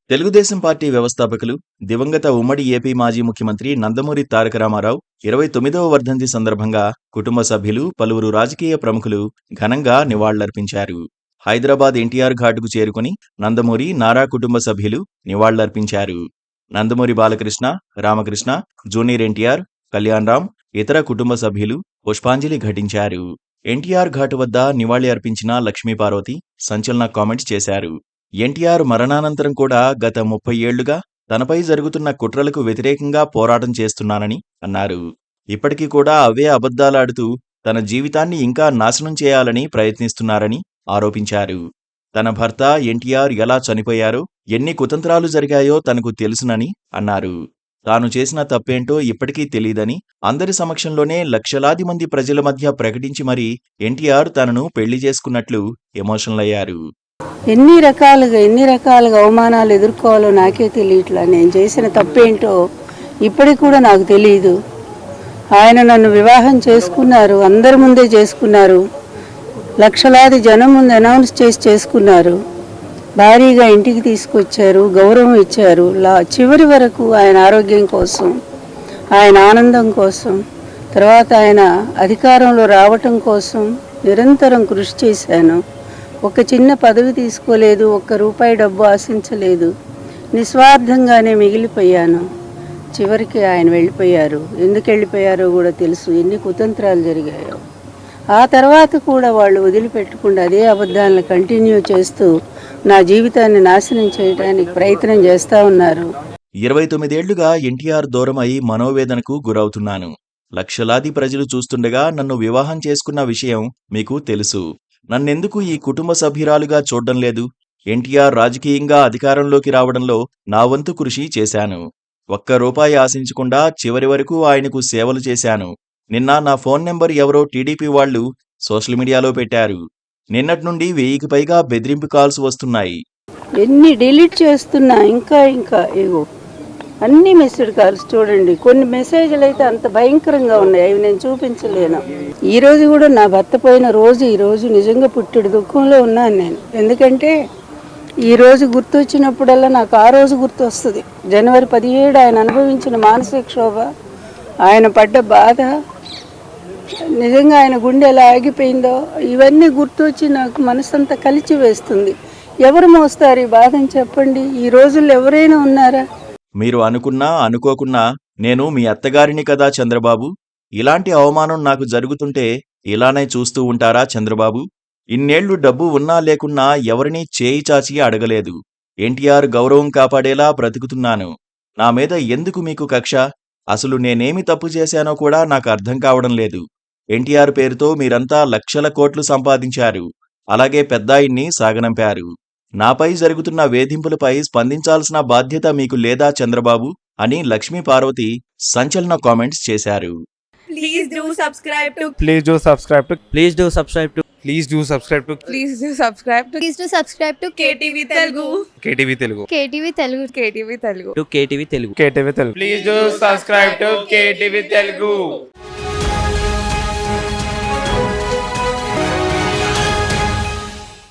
Telugu Desam party వ్యవస్థాపకులు, దివంగత ఉమ్మడి ఏపీ మాజీ ముఖ్యమంత్రి నందమూరి తారక రామారావు 29వ వర్ధంతి సందర్భంగా కుటుంబ సభ్యులు, పలువురు రాజకీయ ప్రముఖులు ఘనంగా నివాళులర్పించారు. హైదరాబాద్ ఎన్టీఆర్ ఘాటుకు చేరుకుని నందమూరి, నారా కుటుంబ సభ్యులు నివాళులర్పించారు. నందమూరి బాలకృష్ణ, రామకృష్ణ, జూనియర్ ఎన్టీఆర్, కళ్యాణరామ్, ఇతర కుటుంబ సభ్యులు పుష్పాంజలి ఘటించారు. ఎన్టీఆర్ ఘాటు వద్ద నివాళి అర్పించిన లక్ష్మీపార్వతి సంచలన కామెంట్స్ చేశారు. ఎన్టీఆర్ మరణానంతరం కూడా గత 30 ఏళ్లుగా తనపై జరుగుతున్న కుట్రలకు వ్యతిరేకంగా పోరాటం చేస్తున్నానని అన్నారు. ఇప్పటికీ కూడా అవే అబద్ధాలాడుతూ తన జీవితాన్ని ఇంకా నాశనం చేయాలని ప్రయత్నిస్తున్నారని ఆరోపించారు. తన భర్త ఎన్టీఆర్ ఎలా చనిపోయారో, ఎన్ని కుతంత్రాలు జరిగాయో తనకు తెలుసునని అన్నారు. తాను చేసిన తప్పేంటో ఇప్పటికీ తెలీదని, అందరి సమక్షంలోనే లక్షలాది మంది ప్రజల మధ్య ప్రకటించి మరీ ఎన్టీఆర్ తనను పెళ్లి చేసుకున్నట్లు ఎమోషనల్ అయ్యారు. ఎన్ని రకాలుగా అవమానాలు ఎదుర్కోవాలో నాకే తెలియట్లా. నేను చేసిన తప్పేంటో ఇప్పటికి కూడా నాకు తెలియదు. ఆయన నన్ను వివాహం చేసుకున్నారు, అందరి ముందే చేసుకున్నారు, లక్షలాది జనం ముందు అనౌన్స్ చేసి చేసుకున్నారు, భారీగా ఇంటికి తీసుకొచ్చారు, గౌరవం ఇచ్చారు. చివరి వరకు ఆయన ఆరోగ్యం కోసం, ఆయన ఆనందం కోసం, తర్వాత ఆయన అధికారంలో రావటం కోసం నిరంతరం కృషి చేశాను. ఒక చిన్న పదవి తీసుకోలేదు, ఒక్క రూపాయి డబ్బు ఆశించలేదు, నిస్వార్థంగానే మిగిలిపోయాను. చివరికి ఆయన వెళ్ళిపోయారు. ఎందుకు వెళ్ళిపోయారో కూడా తెలుసు, ఎన్ని కుతంత్రాలు జరిగాయో. ఆ తర్వాత కూడా వాళ్ళు వదిలిపెట్టకుండా అదే అబద్ధాలను కంటిన్యూ చేస్తూ నా జీవితాన్ని నాశనం చేయడానికి ప్రయత్నం చేస్తూ ఉన్నారు. 29 ఏళ్లుగా ఎన్టీఆర్ దూరమై మనోవేదనకు గురవుతున్నాను. లక్షలాది ప్రజలు చూస్తుండగా నన్ను వివాహం చేసుకున్న విషయం మీకు తెలుసు. నన్నెందుకు ఈ కుటుంబ సభ్యురాలుగా చూడ్డం లేదు? ఎన్టీఆర్ రాజకీయంగా అధికారంలోకి రావడంలో నా వంతు కృషి చేశాను. ఒక్క రూపాయి ఆశించకుండా చివరి వరకు ఆయనకు సేవలు చేశాను. నిన్న నా ఫోన్ నెంబర్ ఎవరో టీడీపీ వాళ్లు సోషల్ మీడియాలో పెట్టారు. నిన్నటి నుండి 1000కి పైగా బెదిరింపు కాల్స్ వస్తున్నాయి. ఎన్ని డిలీట్ చేస్తున్నా ఇంకా ఏగో అన్ని మెసేజ్ కాల్స్ చూడండి. కొన్ని మెసేజ్లు అయితే అంత భయంకరంగా ఉన్నాయి, అవి నేను చూపించలేను. ఈరోజు కూడా నా భర్త పోయిన రోజు, ఈరోజు నిజంగా పుట్టెడు దుఃఖంలో ఉన్నాను నేను. ఎందుకంటే ఈరోజు గుర్తొచ్చినప్పుడల్లా నాకు ఆ రోజు గుర్తు వస్తుంది. జనవరి 17 ఆయన అనుభవించిన మానసిక క్షోభ, ఆయన పడ్డ బాధ, నిజంగా ఆయన గుండె ఎలా ఆగిపోయిందో ఇవన్నీ గుర్తొచ్చి నాకు మనసంతా కలిచి వేస్తుంది. ఎవరు మోస్తారు ఈ బాధని చెప్పండి? ఈ రోజుల్లో ఎవరైనా ఉన్నారా? మీరు అనుకున్నా అనుకోకున్నా నేను మీ అత్తగారిని కదా చంద్రబాబు. ఇలాంటి అవమానం నాకు జరుగుతుంటే ఇలానే చూస్తూ ఉంటారా చంద్రబాబు? ఇన్నేళ్లు డబ్బు ఉన్నా లేకున్నా ఎవరినీ చేయి చాచి అడగలేదు. ఎన్టీఆర్ గౌరవం కాపాడేలా బ్రతుకుతున్నాను. నా మీద ఎందుకు మీకు కక్ష? అసలు నేనేమి తప్పు చేశానో కూడా నాకు అర్థం కావడం లేదు. ఎన్టీఆర్ పేరుతో మీరంతా లక్షల కోట్లు సంపాదించారు. అలాగే పెద్దాయిన్ని సాగనంపారు. నాపై జరుగుతున్న వేధింపులపై స్పందించాల్సిన బాధ్యత మీకు లేదా చంద్రబాబు అని లక్ష్మీపార్వతి సంచలన కామెంట్స్ చేశారు. Please do subscribe to Please do subscribe to Please do subscribe to Please do subscribe to Please do subscribe to Please do subscribe to KTV Telugu KTV Telugu. KTV Telugu. KTV Telugu to KTV Telugu. KTV Telugu. Please do subscribe to KTV Telugu.